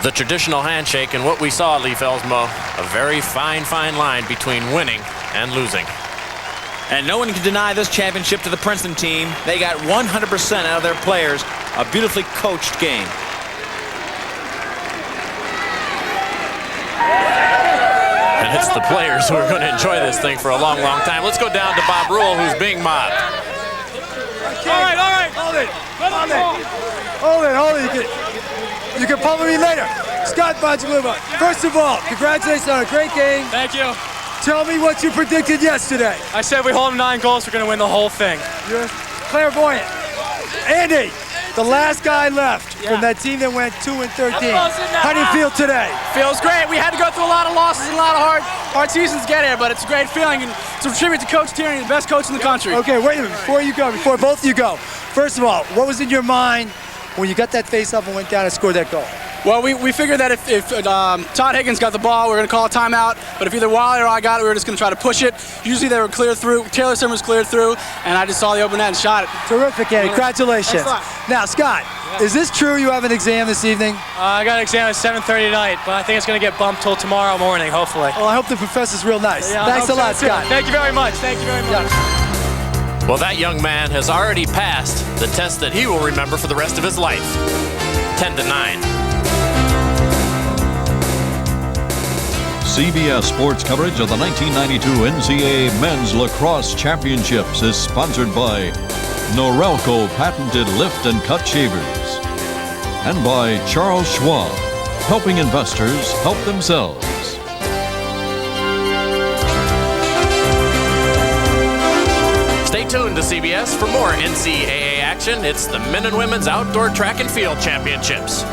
The traditional handshake, and what we saw, Lee Felsmo, a very fine line between winning and losing. And no one can deny this championship to the Princeton team. They got 100% out of their players. A beautifully coached game. And it's the players who are going to enjoy this thing for a long, long time. Let's go down to Bob Rule, who's being mobbed. All right. Hold it. You can pummel me later. Scott Bonjaluba, first of all, congratulations on a great game. Thank you. Tell me what you predicted yesterday. I said we hold them 9 goals, we're going to win the whole thing. You're clairvoyant. Andy, the last guy left from that team that went 2-13. How do you feel today? Feels great. We had to go through a lot of losses and a lot of hard seasons to get here, but it's a great feeling, and it's a tribute to Coach Tierney, the best coach in the country. Okay, wait a minute. Before both of you go, first of all, what was in your mind when you got that face-off and went down and scored that goal? Well, we figured that if Todd Higgins got the ball, we were going to call a timeout. But if either Wiley or I got it, we were just going to try to push it. Usually they were cleared through. Taylor Simmons cleared through, and I just saw the open net and shot it. Terrific, Andy. Congratulations. Now, Scott, is this true you have an exam this evening? I got an exam at 7:30 tonight, but I think it's going to get bumped till tomorrow morning, hopefully. Well, I hope the professor's real nice. Yeah, Thanks a lot, Scott. Thank you very much. Thank you very much. Well, that young man has already passed the test that he will remember for the rest of his life. 10-9. CBS Sports coverage of the 1992 NCAA Men's Lacrosse Championships is sponsored by Norelco Patented Lift and Cut Shavers and by Charles Schwab, helping investors help themselves. Stay tuned to CBS for more NCAA action. It's the Men and Women's Outdoor Track and Field Championships.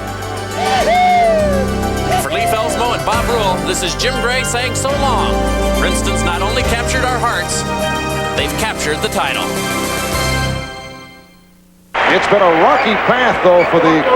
For Lee Felsmo and Bob Rule, this is Jim Gray saying so long. Princeton's not only captured our hearts, they've captured the title. It's been a rocky path, though, for the Croatians.